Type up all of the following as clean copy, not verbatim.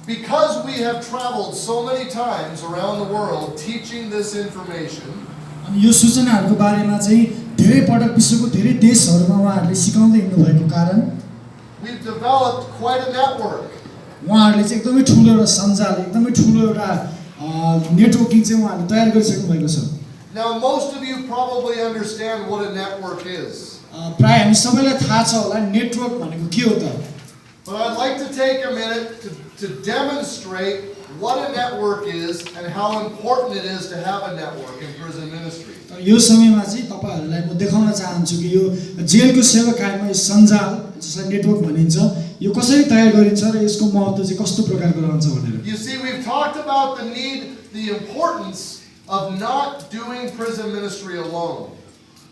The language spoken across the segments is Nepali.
because we have traveled so many times around the world teaching this information, अनि यो सूचनाहरुको बारेमा चाहिँ धेरै पटक विश्वको धेरै देशहरुमा उहाँहरुले सिकाउँदै हिँड्नु भएको कारण we've developed quite a network. उहाँहरुले चाहिँ एकदमै ठूलो एउटा सञ्जाल एकदमै ठूलो एउटा नेटवर्किङ चाहिँ उहाँहरुले तयार गरिसक्नु भएको छ। Now most of you probably understand what a network is. प्राय हामी सबैलाई थाहा छ होला नेटवर्क भनेको के हो त। But I'd like to take a minute to demonstrate what a network is and how important it is to have a network in prison ministry. यो समयमा चाहिँ तपाईहरुलाई म देखाउन चाहन्छु कि यो जेलको सेवाकायमा यो सञ्जाल जसलाई नेटवर्क भनिन्छ यो कसरी तयार गरिन्छ र यसको महत्त्व चाहिँ कस्तो प्रकारको रहन्छ भनेर। You see, we've talked about the importance of not doing prison ministry alone.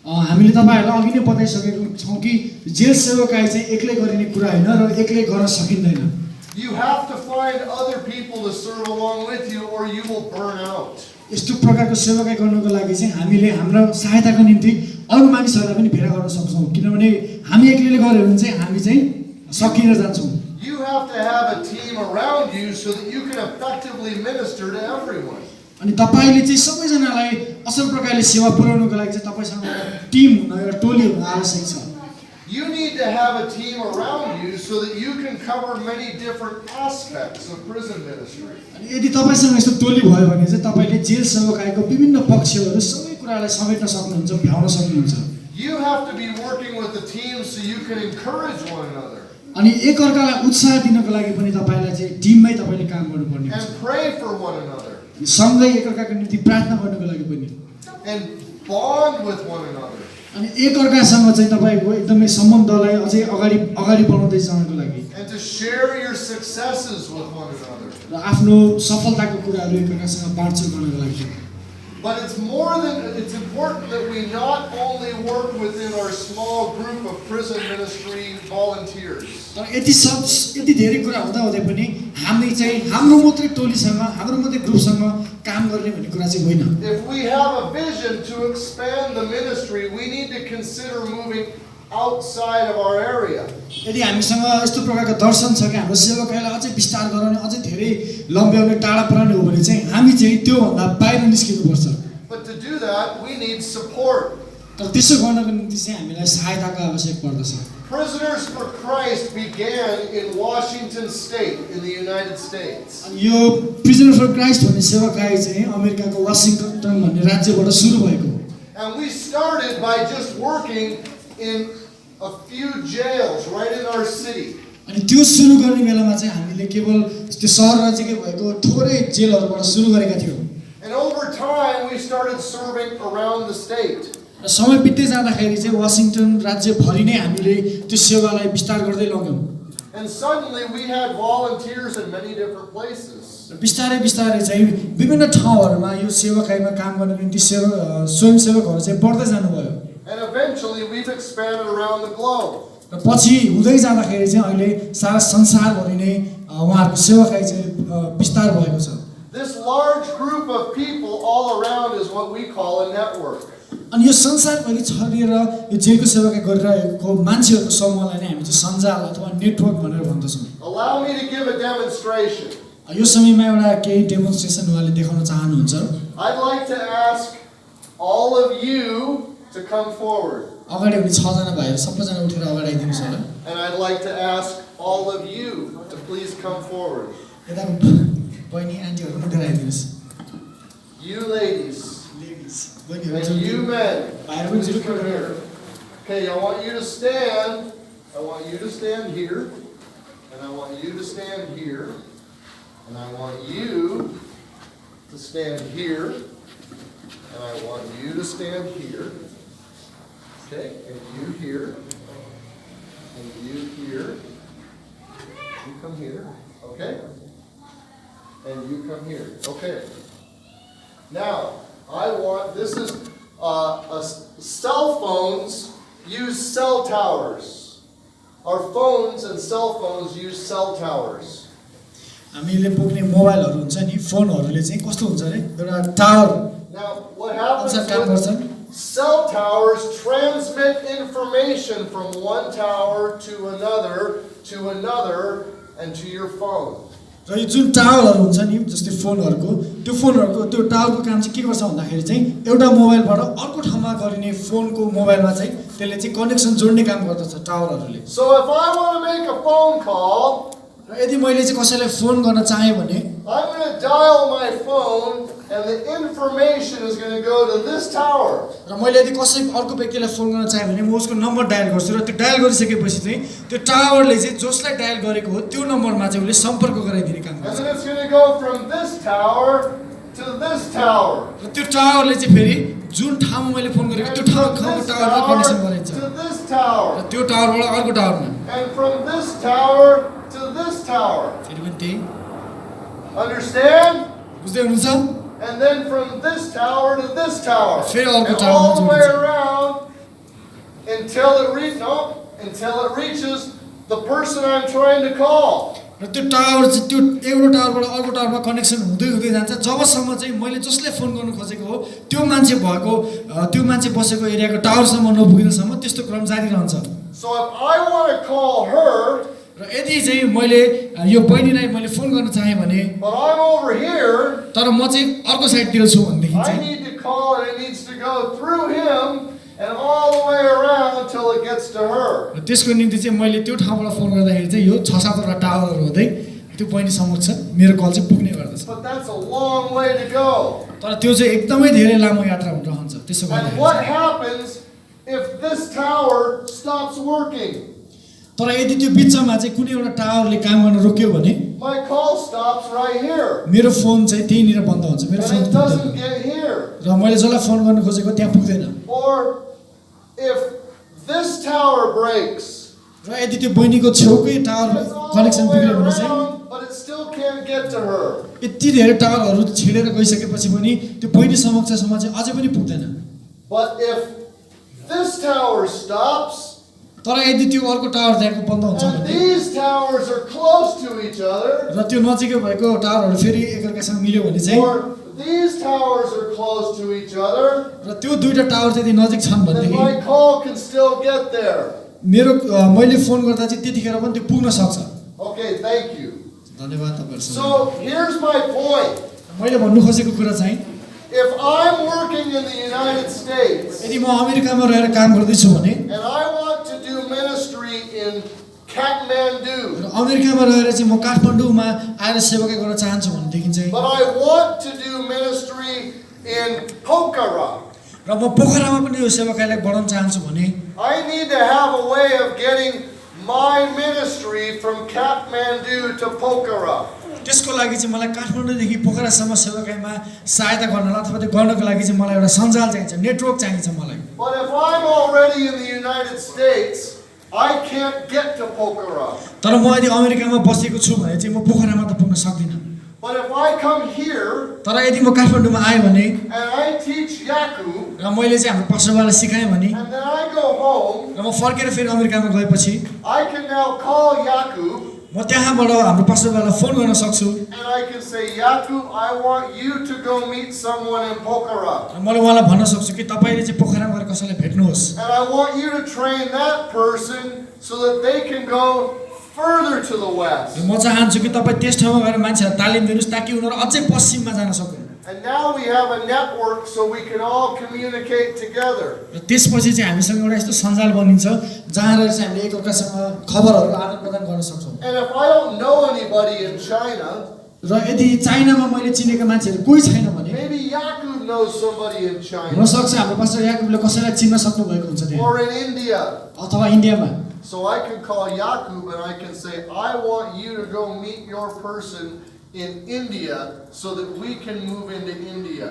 हामीले तपाईहरुलाई अघि नै बताइसकेको छौं कि जेल सेवाकाई चाहिँ एक्लै गरिने कुरा हैन र एक्लै गर्न सकिँदैन। You have to find other people to serve along with you or you will burn out. यस्तो प्रकारको सेवाकाई गर्नको लागि चाहिँ हामीले हाम्रो सहायताको निम्ति अरु मानिसहरुलाई पनि भेला गर्न सक्छौं किनभने हामी एक्लैले गर्यो भने चाहिँ हामी चाहिँ सकिएर जान्छौं। You have to have a team around you so that you can effectively minister to everyone. अनि तपाईले चाहिँ सबैजनालाई असल प्रकारले सेवा पुर्याउनको लागि चाहिँ तपाईसँग एउटा टिम हुन एउटा टोली हुन आवश्यक छ। You need to have a team around you so that you can cover many different aspects of prison ministry. अनि यदि तपाईसँग यस्तो टोली भयो भने चाहिँ तपाईले जेल सेवाकाईको विभिन्न पक्षहरु सबै कुरालाई समेट्न सक्नुहुन्छ, भ्याउन सक्नुहुन्छ। You have to be working with the team so you can encourage one another. अनि एकअर्कालाई उत्साह दिनको लागि पनि तपाईलाई चाहिँ टिममै तपाईले काम गर्नुपर्ने हुन्छ। And pray for one another. सँगै एकअर्काको निम्ति प्रार्थना गर्नको लागि पनि। And bond with one another. अनि एकअर्कासँग चाहिँ तपाईको एकदमै सम्बन्धलाई अझै अगाडि बढाउँदै जानको लागि। And to share your successes with one another. र आफ्नो सफलताको कुराहरु एकअर्कासँग बाँड्चुँड गर्नको लागि। But it's important that we not only work within our small group of prison ministry volunteers. तर यति धेरै कुरा हुँदा हुँदै पनि हामी चाहिँ हाम्रो मात्रै टोलीसँग हाम्रो मात्रै ग्रुपसँग काम गर्ने भन्ने कुरा चाहिँ होइन। If we have a vision to expand the ministry, we need to consider moving outside of our area. यदि हामीसँग यस्तो प्रकारको दर्शन छ कि हाम्रो सेवाकाईलाई अझै विस्तार गराउने अझै धेरै लम्ब्याउने टाढा पुर्याउने हो भने चाहिँ हामी चाहिँ त्यो भन्दा बाहिर निस्किनु पर्छ। But to do that, we need support. तर त्यसो गर्नको निम्ति चाहिँ हामीलाई सहायताको आवश्यक पर्दछ। Prisoners for Christ began in Washington State in the United States. अनि यो प्रिजनर फर क्राइस्ट भन्ने सेवाकाई चाहिँ अमेरिकाको वाशिंटन भन्ने राज्यबाट सुरु भएको। And we started by just working in a few jails right in our city. अनि त्यो सुरु गर्ने बेलामा चाहिँ हामीले केवल त्यो शहर राज्यकै भएको थोरै जेलहरुबाट सुरु गरेका थियौं। And over time we started serving around the state. र समय बित्दै जाँदाखेरि चाहिँ वाशिंटन राज्य भरि नै हामीले त्यो सेवालाई विस्तार गर्दै लग्यौं। And suddenly we had volunteers in many different places. र बिस्तारै चाहिँ विभिन्न ठाउँहरुमा यो सेवाकाईमा काम गर्ने निम्ति स्वयंसेवकहरु चाहिँ बढ्दै जानुभयो। And eventually we've expanded around the globe. र पछि हुँदै जाँदाखेरि चाहिँ अहिले सारा संसारभरि नै उहाँहरुको सेवाकाई चाहिँ विस्तार भएको छ। This large group of people all around is what we call a network. अनि यो संसारभरि छरिएर यो जेलको सेवाकाई गरिरहेको मान्छेहरुको समूहलाई नै हामी चाहिँ सञ्जाल अथवा नेटवर्क भनेर भन्दछौं। Allow me to give a demonstration. यो समयमा एउटा केही डेमोन्स्ट्रेसन उहाँले देखाउन चाहनुहुन्छ। I'd like to ask all of you to come forward. अगाडि हुने 6 जना भाइहरु सबैजना उठेर अगाडि आइदिनुस् होला। And I'd like to ask all of you to please come forward. यता बहिनी आन्टीहरु पनि उठेर आइदिनुस्। You ladies. And you men. Please come here. Okay, I want you to stand. I want you to stand here. And I want you to stand here. And I want you to stand here. And I want you to stand here. Okay, and you here. And you here. You come here. Okay? And you come here. Okay. Now, this is cell phones use cell towers. Our phones and cell phones use cell towers. हामीले बोक्ने मोबाइलहरु हुन्छ नि फोनहरुले चाहिँ कस्तो हुन्छ रे एउटा tower. Now what happens is cell towers transmit information from one tower to another and to your phone. र यो जुन टावरहरू हुन्छ नि जस्तै फोनहरूको त्यो टावरको काम चाहिँ के गर्छ भन्दाखेरि चाहिँ एउटा मोबाइलबाट अर्को ठाउँमा गरिने फोनको मोबाइलमा चाहिँ त्यसले चाहिँ कनेक्सन जोड्ने काम गर्दछ टावरहरूले So if I want to make a phone call, र यदि मैले चाहिँ कसैलाई फोन गर्न चाहे भने I'm going to dial my phone and the information is going to go to this tower. र मैले यदि कसै अर्को व्यक्तिलाई फोन गर्न चाहे भने म उसको नम्बर डायल गर्छु र त्यो डायल गरिसकेपछि चाहिँ त्यो टावरले चाहिँ जसलाई डायल गरेको हो त्यो नम्बरमा चाहिँ उसले सम्पर्क गराइदिने काम And गर्छ then it's going to go from this tower to this tower. र त्यो टावरले चाहिँ फेरि जुन ठाउँमा मैले फोन गरेको त्यो ठाउँको टावरमा कनेक्सन गराइन्छ To this tower. र त्यो टावरबाट अर्को टावरमा And from this tower to this tower. फेरि पनि त्यही Understand? बुझ्दै हुनुहुन्छ And then from this tower to this tower. फेरि अर्को And टावरमा all the way जोडिन्छ around until it reaches the person I'm trying to call. र त्यो टावर चाहिँ त्यो एउटा टावरबाट अर्को टावरमा कनेक्सन हुँदै हुँदै जान्छ जबसम्म चाहिँ मैले जसलाई फोन गर्नु खोजेको हो त्यो मान्छे बसेको एरियाको टावरसम्म नपुगिनसम्म त्यस्तो क्रम जारी रहन्छ So if I want to call her, र यदि चाहिँ मैले यो बहिनीलाई मैले फोन गर्न चाहे भने but I'm over here, तर म चाहिँ अर्को साइडतिर छु भनेदेखि I चाहिँ need to call and it needs to go through him and all the way around until it gets to her. र त्यसको निम्ति चाहिँ मैले त्यो ठाउँबाट फोन गर्दाखेरि चाहिँ यो 6-7वटा टावरहरू हुँदै त्यो बहिनी समक्ष मेरो कल चाहिँ पुग्ने गर्दछ But that's a long way to go. तर त्यो चाहिँ एकदमै धेरै लामो यात्रा हुन रहन्छ त्यसो And what गर्दाखेरि happens if this tower stops working? तर यदि त्यो बिचमा चाहिँ कुनै एउटा टावरले काम गर्न रोक्यो भने My call stops right here. मेरो फोन चाहिँ त्यहीँनिर बन्द हुन्छ मेरो And phone it doesn't get here. र मैले जसलाई फोन गर्न खोजेको त्यहाँ पुग्दैन Or if this tower breaks, र यदि त्यो बहिनीको छेउकै tower it's all connection the way बिग्रियो भने चाहिँ around, but it still can't get to her. यति धेरै टावरहरू छिडेर गइसकेपछि पनि त्यो बहिनी समक्षसम्म चाहिँ अझै पनि पुग्दैन But if this tower stops, तर यदि त्यो अर्को टावर त्यहाँको बन्द हुन्छ and भने these towers are close to each other, र त्यो नजिकै भएको टावरहरू फेरि एकअर्कासँग मिल्यो भने चाहिँ or these towers are close to each other, र त्यो दुईटा टावर चाहिँ यदि नजिक छन् then भनेदेखि my call can still get there. मेरो मैले फोन गर्दा चाहिँ त्यतिखेर पनि त्यो पुग्न सक्छ Okay, thank you. धन्यवाद तपाईँहरू So here's my point. मैले भन्नु खोजेको कुरा चाहिँ If I'm working in the United States यदि म अमेरिकामा रहेर काम गर्दैछु भने and I want to do ministry in Kathmandu, र अमेरिकामा रहेर चाहिँ म काठमाडौँमा आएर सेवाकै गर्न चाहन्छु भनेदेखि चाहिँ but I want to do ministry in Pokhara, र म पोखरामा पनि यो सेवाकाईलाई बढाउन चाहन्छु भने I need to have a way of getting my ministry from Kathmandu to Pokhara. त्यसको लागि चाहिँ मलाई काठमाडौँदेखि पोखरासम्म सेवाकाईमा सहायता गर्नलाई अथवा त्यो गर्नको लागि चाहिँ मलाई एउटा सञ्जाल चाहिन्छ नेटवर्क चाहिन्छ मलाई But if I'm already in the United States, I can't get to Pokhara. तर म यदि अमेरिकामा बसेको छु भने चाहिँ म पोखरामा त पुग्न सक्दिनँ But if I come here तर यदि म काठमाडौँमा आएँ भने and I teach Yaku, र मैले चाहिँ हाम्रो पास्टरबालाई सिकाएँ भने and then I go home, र म फर्केर फेरि अमेरिकामा गएपछि I can now call Yaku म त्यहाँबाट हाम्रो पास्टरबालाई फोन गर्न सक्छु and I can say, Yaku, I want you to go meet someone in Pokhara. र मैले उहाँलाई भन्न सक्छु कि तपाईँले चाहिँ पोखरामा गएर कसैलाई भेट्नुहोस् And I want you to train that person so that they can go further to the र west. म चाहन्छु कि तपाईँ त्यस ठाउँमा गएर मान्छेलाई तालिम दिनुहोस् ताकि उनीहरू अझै पश्चिममा जान सकुन् And now we have a network so we can all communicate together. र त्यसपछि चाहिँ हामीसँग एउटा यस्तो सञ्जाल बनिन्छ जहाँ रहेर चाहिँ हामीले एकअर्कासँग खबरहरू आदान प्रदान गर्न सक्छौँ And if I don't know anybody in China, र यदि चाइनामा मैले चिनेका मान्छेहरू कोही छैन भने maybe Yaku knows somebody in China हुनसक्छ हाम्रो पास्टर याकुबले कसैलाई चिन्न सक्नु भएको हुन्छ त्यहाँ or in India. अथवा इन्डियामा So I can call Yakub and I can say, I want you to go meet your person in India so that we can move into India.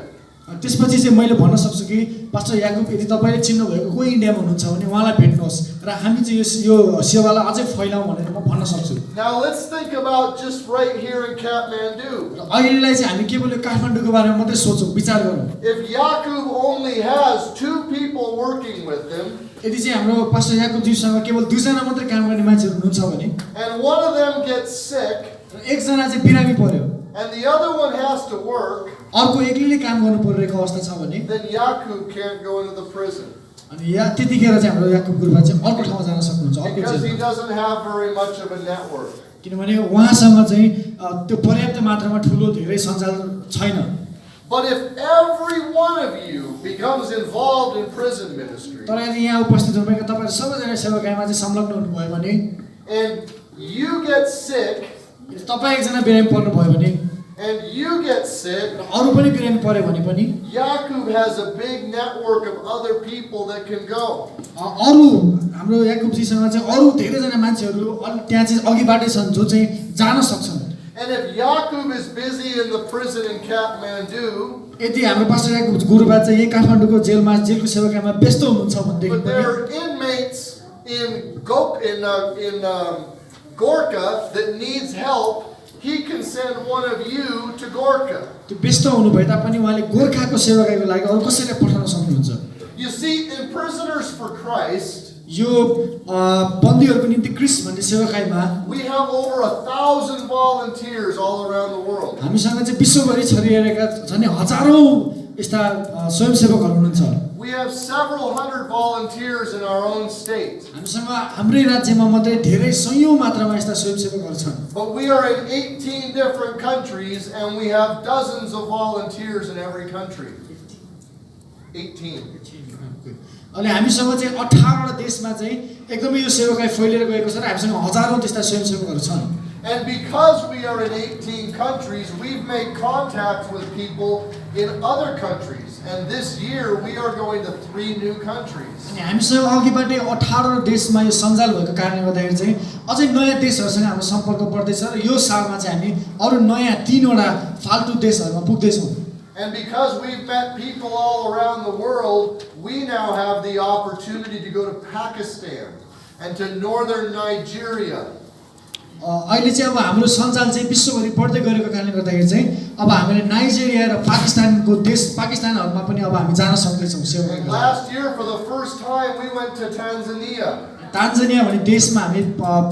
त्यसपछि चाहिँ मैले भन्न सक्छु कि पास्टर याकुब यदि तपाईँले चिन्नु भएको कोही इन्डियामा हुनुहुन्छ भने उहाँलाई भेट्नुहोस् र हामी चाहिँ यो सेवालाई अझै फैलाउँ भनेर म भन्न सक्छु Now let's think about just right here in Kathmandu. र अहिलेलाई चाहिँ हामी केवल यो काठमाडौँको बारेमा मात्रै सोचौँ विचार गरौँ If Yakub only has 2 people working with him, यदि चाहिँ हाम्रो पास्टर याकुबजीसँग केवल 2 जना मात्रै काम गर्ने मान्छेहरू हुनुहुन्छ भने and one of them gets sick, र एकजना चाहिँ बिरामी पर्यो and the other one has to work, अर्को एक्लैले काम गर्नु परिरहेको अवस्था छ भने then Yakub can't go into the prison अनि या त्यतिखेर चाहिँ हाम्रो याकुब गुरुबा चाहिँ अर्को ठाउँमा जान सक्नुहुन्छ अर्को because he जेलमा doesn't have very much of a network. किनभने उहाँसँग चाहिँ त्यो पर्याप्त मात्रामा ठुलो धेरै सञ्जाल छैन। But if every one of you becomes involved in prison ministry, तर यदि यहाँ उपस्थित हुनुभएका तपाईहरु सबैजना सेवाकाईमा चाहिँ संलग्न हुनुभयो भने and you get sick, तपाई एकजना बिरामी पर्नु भयो भने and you get sick, अरु पनि बिरामी पर्यो भने पनि Yakub has a big network of other people that can go. अरु हाम्रो याकुबजीसँग चाहिँ अरु धेरै जना मान्छेहरु त्यहाँ चाहिँ अघिबाटै छन् जो चाहिँ जान सक्छन्। And if Yakub is busy in the prison in Kathmandu, यदि हाम्रो पास्टर याकुब गुरुबा चाहिँ यही काठमाडौँको जेलको सेवाकाईमा व्यस्त हुनुहुन्छ भनेदेखि but there पनि are inmates in Gorka that needs help, he can send one of you to Gorka. त्यो व्यस्त हुनु भए तापनि उहाँले गोर्खाको सेवाकाईको लागि अरु कसैलाई पठाउन सक्नुहुन्छ। You see, in Prisoners for Christ, यो बन्दीहरुको निम्ति क्रिस्ट भन्ने सेवाकाईमा we have over 1,000 volunteers all around the world. हामीसँग चाहिँ विश्वभरि छरिएका झन् हजारौं यस्ता स्वयंसेवकहरु हुनुहुन्छ। We have several hundred volunteers in our own state. हामीसँग हाम्रै राज्यमा मात्रै धेरै सयौं मात्रामा यस्ता स्वयंसेवकहरु छन्। But we are in 18 different countries and we have dozens of volunteers in every country. 18. अनि हामीसँग चाहिँ 18 वटा देशमा चाहिँ एकदमै यो सेवाकाई फैलिएर गएको छ र हामीसँग हजारौं त्यस्ता स्वयंसेवकहरु छन्। And because we are in 18 countries, we've made contact with people in other countries. And this year we are going to 3 new countries. अनि हामीसँग अघिबाटै 18 देशमा यो सञ्जाल भएको कारणले गर्दाखेरि चाहिँ अझै नयाँ देशहरुसँग हाम्रो सम्पर्क बढ्दैछ र यो सालमा चाहिँ हामी अरु नयाँ 3 वटा फाल्तु देशहरुमा पुग्दै छौं। And because we've met people all around the world, we now have the opportunity to go to Pakistan and to northern Nigeria. अहिले चाहिँ अब हाम्रो सञ्जाल चाहिँ विश्वभरि बढ्दै गएको कारणले गर्दाखेरि चाहिँ अब हामीले नाइजेरिया र पाकिस्तानहरुमा पनि अब हामी जान सक्दै छौं सेवाकाई। Last year for the first time we went to Tanzania. Tanzania भन्ने देशमा हामी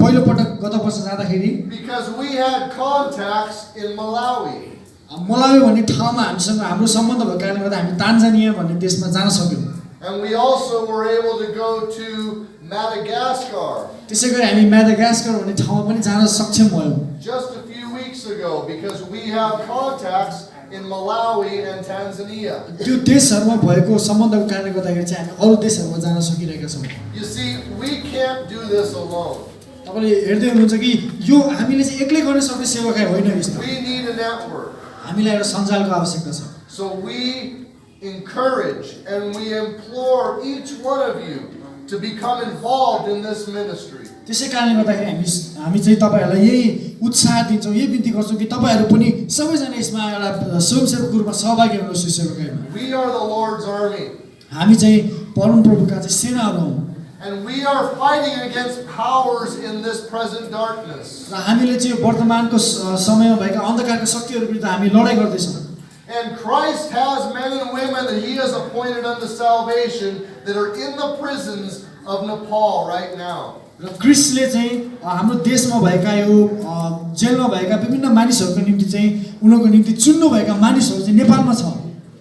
पहिलो पटक गत वर्ष जाँदाखेरि Because we had contacts in Malawi. Malawi भन्ने ठाउँमा हामीसँग हाम्रो सम्बन्ध भएको कारणले गर्दा हामी तान्जानिया भन्ने देशमा जान सक्यौं। And we also were able to go to Madagascar. त्यसैगरी हामी म्यादागास्कर भन्ने ठाउँमा पनि जान सक्षम भयौं। Just a few weeks ago, because we have contacts in Malawi and Tanzania. त्यो देशहरुमा भएको सम्बन्धको कारणले गर्दाखेरि चाहिँ हामी अरु देशहरुमा जान सकिरहेका छौं। You see, we can't do this alone. तपाईले हेर्दै हुनुहुन्छ कि यो हामीले चाहिँ एक्लै गर्न सक्ने सेवाकाई होइन यस्तो। We need a network. हामीलाई एउटा सञ्जालको आवश्यकता छ। So we encourage and we implore each one of you to become involved in this ministry. त्यसै कारणले गर्दाखेरि हामी चाहिँ तपाईहरुलाई यही उत्साह दिन्छौं, यही बिन्ती गर्छौं कि तपाईहरु पनि सबैजना यसमा एउटा स्वयंसेवकको रूपमा सहभागी हुनुहोस् यो सेवाकाईमा। We are the Lord's army. हामी चाहिँ परमप्रभुका चाहिँ सेनाहरु हौं। And we are fighting against powers in this present darkness. र हामीले चाहिँ वर्तमानको समयमा भएका अन्धकारका शक्तिहरु विरुद्ध हामी लडाई गर्दै छौं। And Christ has men and women that he has appointed unto salvation that are in the prisons of Nepal right now. र क्रिस्टले चाहिँ हाम्रो देशमा भएका यो जेलमा भएका विभिन्न मानिसहरुको निम्ति चाहिँ उनीहरुको निम्ति चुन्नु भएका मानिसहरु चाहिँ नेपालमा छ।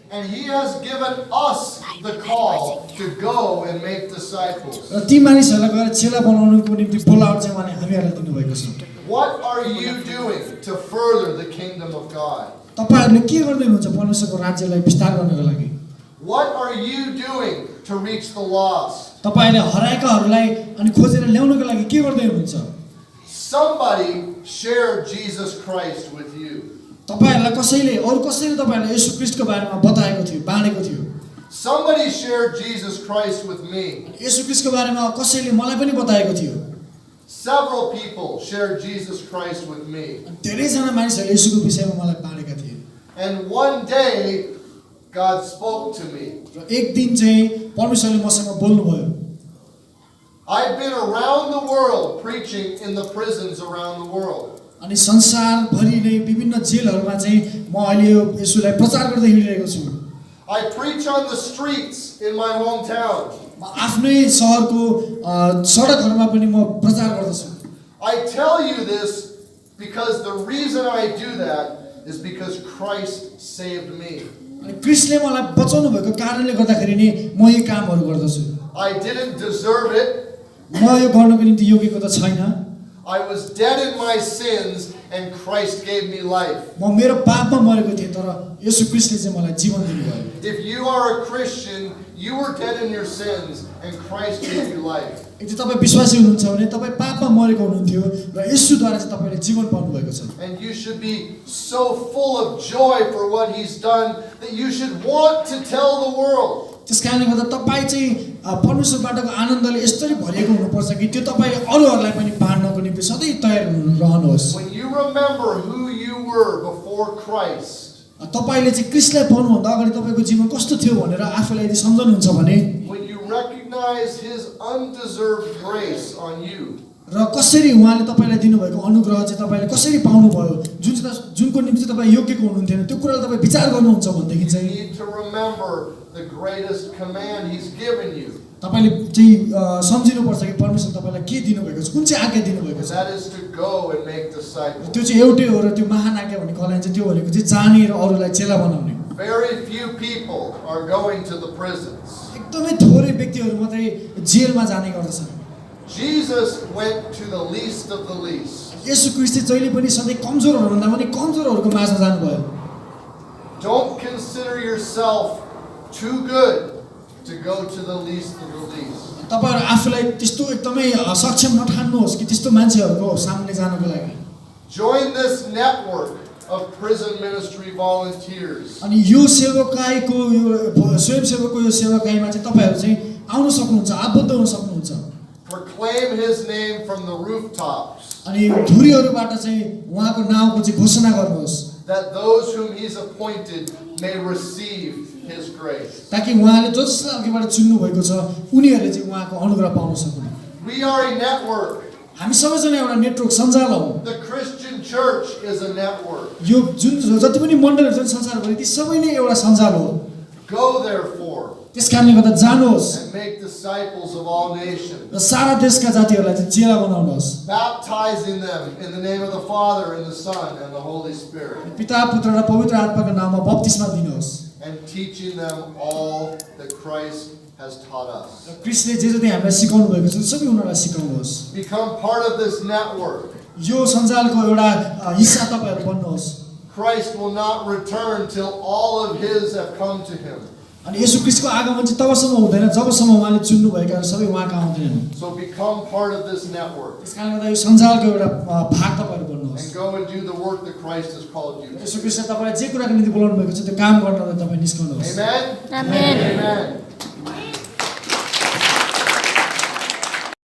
And he has given us the call to go and make disciples. र ती मानिसहरुलाई गएर चेला बनाउनको निम्ति बोलावट चाहिँ उहाँले हामीहरुलाई दिनुभएको छ। What are you doing to further the kingdom of God? तपाईहरुले के गर्दै हुनुहुन्छ परमेश्वरको राज्यलाई विस्तार गर्नको लागि? What are you doing to reach the lost? तपाईहरुले हराएकाहरुलाई अनि खोजेर ल्याउनको लागि के गर्दै हुनुहुन्छ? Somebody share Jesus Christ with you. तपाईहरुलाई कसैले अरु कसैले तपाईहरुलाई येशू ख्रीष्टको बारेमा बताएको थियो, बाँडेको थियो। Somebody shared Jesus Christ with me. येशू ख्रीष्टको बारेमा कसैले मलाई पनि बताएको थियो। Several people shared Jesus Christ with me. धेरै जना मानिसहरुले येशूको विषयमा मलाई बाँडेका थिए। And one day God spoke to me. र एक दिन चाहिँ परमेश्वरले मसँग बोल्नु भयो। I've been around the world preaching in the prisons around the world. अनि संसार भरि नै विभिन्न जेलहरुमा चाहिँ म अहिले यो येशूलाई प्रचार गर्दै हिँडिरहेको छु। I preach on the streets in my hometown. म आफ्नै शहरको सडकहरुमा पनि म प्रचार गर्दछु। I tell you this because the reason I do that is because Christ saved me. अनि क्रिस्टले मलाई बचाउनु भएको कारणले गर्दाखेरि नै म यो कामहरु गर्दछु। I didn't deserve it. म यो गर्नको निम्ति योग्यको त छैन। I was dead in my sins and Christ gave me life. म मेरो पापमा मरेको थिएँ तर येशू ख्रीष्टले चाहिँ मलाई जीवन दिनुभयो। If you are a Christian, you were dead in your sins and Christ gave you life. यदि तपाईँ विश्वासी हुनुहुन्छ भने तपाईँ पापमा मरेको हुनुहुन्थ्यो र येशूद्वारा चाहिँ तपाईँले जीवन पाउनुभएको छ। And you should be so full of joy for what he's done that you should want to tell the world. त्यस कारणले गर्दा तपाईँ चाहिँ परमेश्वरबाटको आनन्दले यसरी भरिएको हुनुपर्छ कि त्यो तपाईँले अरूहरूलाई पनि बाँड्नको निम्ति सधैँ तयार रहनुहोस्। When you remember who you were before Christ, तपाईले चाहिँ ख्रीष्टलाई पाउनुभन्दा अगाडि तपाईँको जीवन कस्तो थियो भनेर आफूलाई यदि सम्झनुहुन्छ भने, when you recognize his undeserved grace on you, र कसरी उहाँले तपाईँलाई दिनुभएको अनुग्रह चाहिँ तपाईँले कसरी पाउनुभयो, जुनको निम्ति तपाईँ योग्यको हुनुहुन्थेन, त्यो कुरालाई तपाईँ विचार गर्नुहुन्छ भनेदेखि you चाहिँ need to remember the greatest command he's given you. तपाईँले चाहिँ सम्झिनुपर्छ कि परमेश्वर तपाईँलाई के दिनुभएको छ, कुन चाहिँ आज्ञा दिनुभएको छ। That is to go and make disciples. त्यो चाहिँ एउटै हो र त्यो महान आज्ञा भनेको कसलाई चाहिँ त्यो भनेको चाहिँ जाने र अरूलाई चेला बनाउने। Very few people are going to the prisons. एकदमै थोरै व्यक्तिहरू मात्रै जेलमा जाने गर्दछन्। Jesus went to the least of the least. येशू ख्रीष्ट जहिले पनि सधैँ कमजोरहरूभन्दा पनि कमजोरहरूको माझमा जानुभयो। Don't consider yourself too good to go to the least of the least. तपाईहरु आफूलाई त्यस्तो एकदमै सक्षम नठान्नुहोस् कि त्यस्तो मान्छेहरुको सामने जानको लागि। Join this network of prison ministry volunteers. अनि यो सेवकाईको यो स्वयंसेवकको यो सेवकाईमा चाहिँ तपाईहरु चाहिँ आउन सक्नुहुन्छ, आबद्ध हुन सक्नुहुन्छ। Proclaim his name from the rooftops. अनि धुरीहरुबाट चाहिँ उहाँको नामको चाहिँ घोषणा गर्नुहोस्। That those whom he's appointed may receive his grace. ताकि उहाँले जसलाई अघिबाट चुन्नु भएको छ उनीहरुले चाहिँ उहाँको अनुग्रह पाउन सकुन्। We are a network. हामी सबैजना एउटा नेटवर्क सञ्जाल हौ। The Christian church is a network. यो जुन जति पनि मण्डलहरु छन् संसारभरि ती सबै नै एउटा सञ्जाल हो। Go therefore त्यसकारणले गर्दा जानुहोस् and make disciples of all nations. र सारा देशका जातिहरुलाई चाहिँ चेला बनाउनुहोस्। Baptizing them in the name of the Father and the Son and the Holy Spirit. पिता पुत्र र पवित्र आत्माको नाममा बप्तिस्मा दिनुहोस्। And teaching them all that Christ has taught us. क्रिस्टले जे जति हामीलाई सिकाउनु भएको छ सबै उनीहरुलाई सिकाउनुहोस्। Become part of this network. यो सञ्जालको एउटा हिस्सा तपाईहरु बन्नुहोस्। Christ will not return till all of his have come to him. अनि येशू ख्रीष्टको आगमन चाहिँ तबसम्म हुँदैन जबसम्म उहाँले चुन्नु भएका सबै उहाँका आउँदैनन्। So become part of this network. त्यसकारणले गर्दा यो सञ्जालको एउटा भाग तपाईहरु बन्नुहोस्। And go and do the work that Christ has called you to. येशू ख्रीष्टले तपाईलाई जे कुराको निम्ति बोलाउनु भएको छ त्यो काम गर्न तपाईँ निस्कनुहोस्। Amen. Amen. Amen.